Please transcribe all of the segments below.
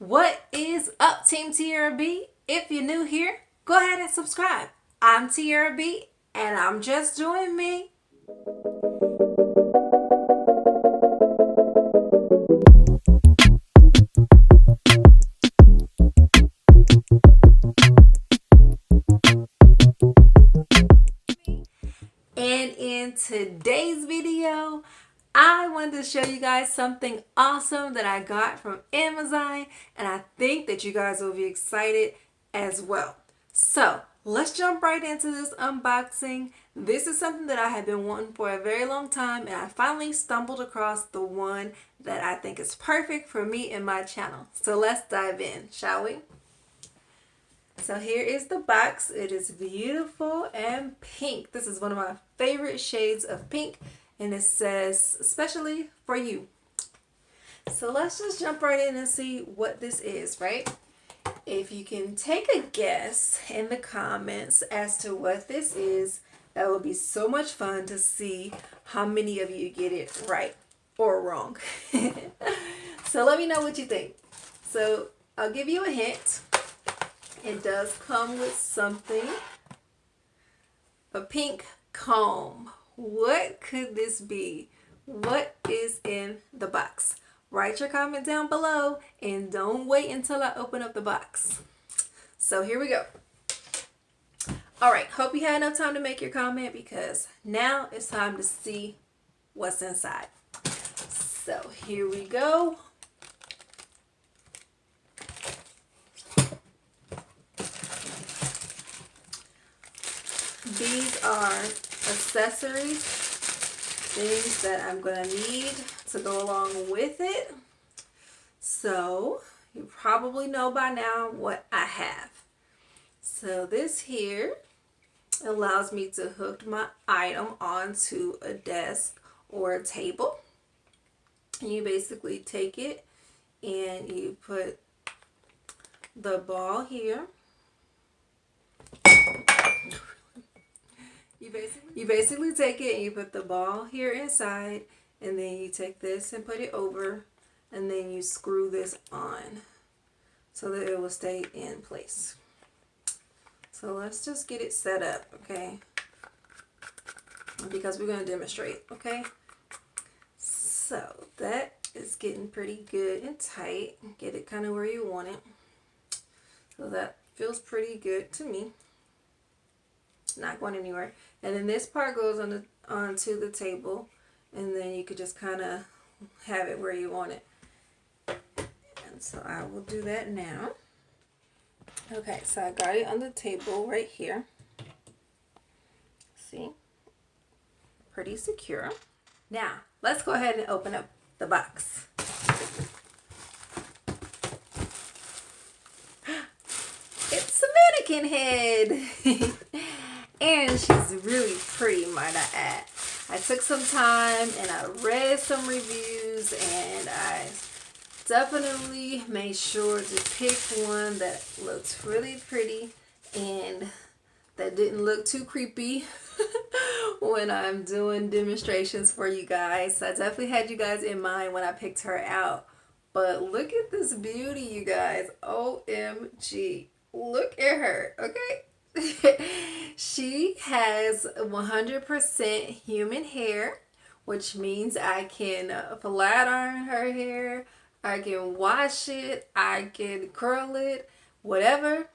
What is up, Team Tiarrea B? If you're new here, go ahead and subscribe. I'm Tiarrea B, and I'm just doing me. And in today's video, I wanted to show you guys something awesome that I got from Amazon, and I think that you guys will be excited as well. So let's jump right into this unboxing. This is something that I have been wanting for a very long time, and I finally stumbled across the one that I think is perfect for me and my channel. So let's dive in, shall we? So here is the box. It is beautiful and pink. This is one of my favorite shades of pink, and it says especially for you. So let's just jump right in and see what this is, right? If you can take a guess in the comments as to what this is, that would be so much fun to see how many of you get it right or wrong. So let me know what you think. So I'll give you a hint. It does come with something, a pink comb. What could this be? What is in the box? Write your comment down below and don't wait until I open up the box. So here we go. All right, hope you had enough time to make your comment because now it's time to see what's inside. So here we go. These are accessories, things that I'm going to need to go along with it. So you probably know by now what I have. So this here allows me to hook my item onto a desk or a table. And you basically take it and you put the ball here. You basically take it and you put the ball here inside, and then you take this and put it over, and then you screw this on so that it will stay in place. So let's just get it set up, okay? Because we're going to demonstrate, okay? So that is getting pretty good and tight. Get it kind of where you want it. So that feels pretty good to me. Not going anywhere. And then this part goes onto the table, and then you could just kind of have it where you want it. And so I will do that now. Okay, so I got it on the table right here. See? Pretty secure. Now, let's go ahead and open up the box. It's a mannequin head. And she's really pretty, might I add. I took some time and I read some reviews, and I definitely made sure to pick one that looked really pretty and that didn't look too creepy when I'm doing demonstrations for you guys. So I definitely had you guys in mind when I picked her out. But look at this beauty, you guys. OMG. Look at her, okay? She has 100% human hair, which means I can flat iron her hair, I can wash it, I can curl it, whatever,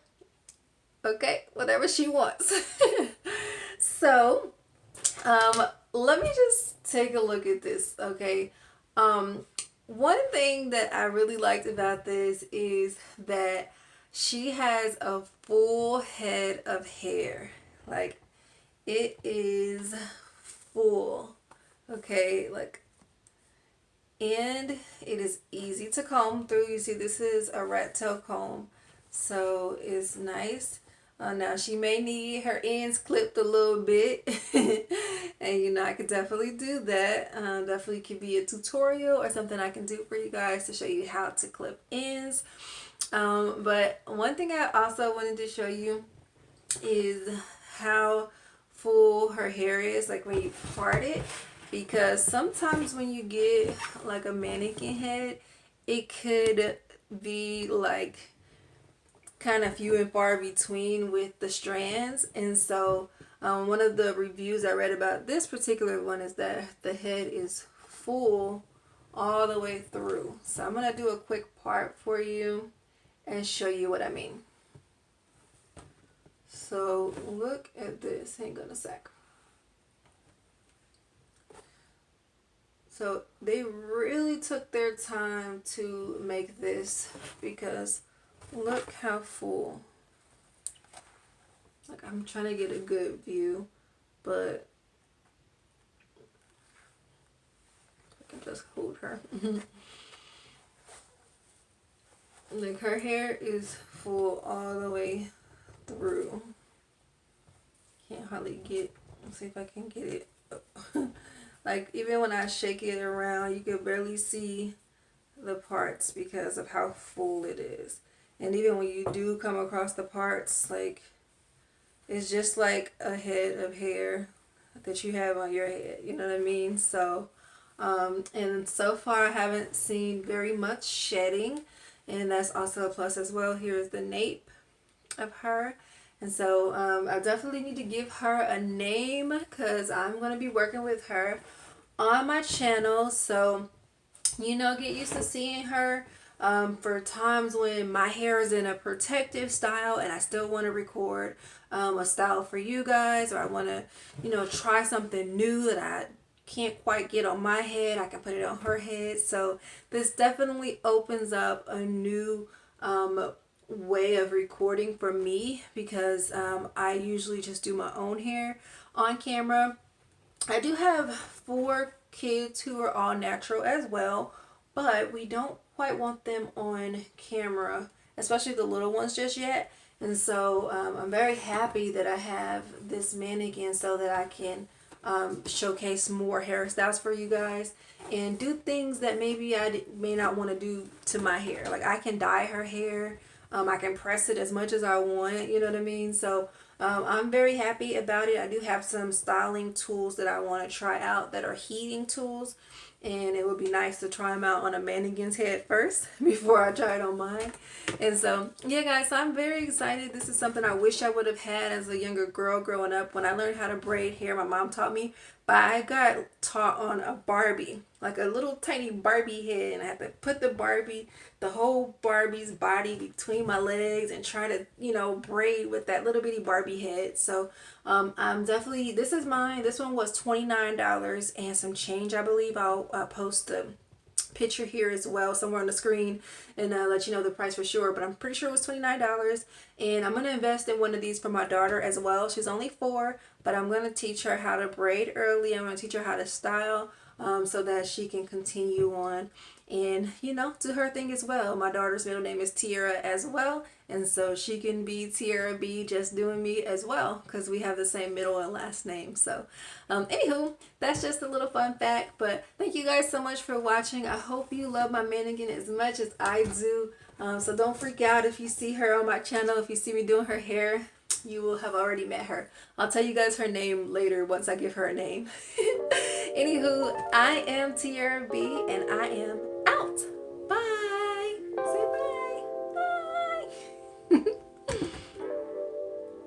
okay, whatever she wants. So let me just take a look at this, okay? One thing that I really liked about this is that she has a full head of hair. Like, it is full, okay? Like, and it is easy to comb through. You see, this is a rat tail comb, so it's nice. Now she may need her ends clipped a little bit, and you know, I could definitely do that. Definitely could be a tutorial or something I can do for you guys to show you how to clip ends. But one thing I also wanted to show you is how full her hair is, like when you part it, because sometimes when you get like a mannequin head, it could V, like kind of few and far between with the strands. And so one of the reviews I read about this particular one is that the head is full all the way through. So I'm going to do a quick part for you and show you what I mean. So look at this. Hang on a sec. So they really took their time to make this, because look how full. Like, I'm trying to get a good view, but I can just hold her. Like, her hair is full all the way through. Can't hardly get, let's see if I can get it up. Like, even when I shake it around, you can barely see the parts because of how full it is. And even when you do come across the parts, like, it's just like a head of hair that you have on your head, you know what I mean? So and so far I haven't seen very much shedding, and that's also a plus as well. Here's the nape of her. And so I definitely need to give her a name, because I'm going to be working with her on my channel. So, you know, get used to seeing her for times when my hair is in a protective style and I still want to record a style for you guys, or I want to, you know, try something new that I can't quite get on my head. I can put it on her head. So this definitely opens up a new way of recording for me, because I usually just do my own hair on camera. I do have 4 kids who are all natural as well, but we don't quite want them on camera, especially the little ones, just yet. And so I'm very happy that I have this mannequin so that I can showcase more hairstyles for you guys and do things that maybe I may not want to do to my hair. Like, I can dye her hair, I can press it as much as I want, you know what I mean? So I'm very happy about it. I do have some styling tools that I want to try out that are heating tools, and it would be nice to try them out on a mannequin's head first before I try it on mine. And so yeah, guys, so I'm very excited. This is something I wish I would have had as a younger girl growing up. When I learned how to braid hair, my mom taught me, but I got taught on a Barbie, like a little tiny Barbie head, and I had to put the whole Barbie's body between my legs and try to, you know, braid with that little bitty Barbie head. So I'm definitely, this is mine. This one was $29 and some change, I believe. I'll post the picture here as well somewhere on the screen and let you know the price for sure, but I'm pretty sure it was $29. And I'm going to invest in one of these for my daughter as well. She's only 4, but I'm going to teach her how to braid early. I'm going to teach her how to style so that she can continue on and, you know, do her thing as well. My daughter's middle name is Tiarra as well, and so she can be Tiarrea B, just doing me as well, because we have the same middle and last name. So anywho, that's just a little fun fact. But thank you guys so much for watching. I hope you love my mannequin as much as I do. So don't freak out if you see her on my channel. If you see me doing her hair, you will have already met her. I'll tell you guys her name later once I give her a name. Anywho, I am Tiarrea B, and I am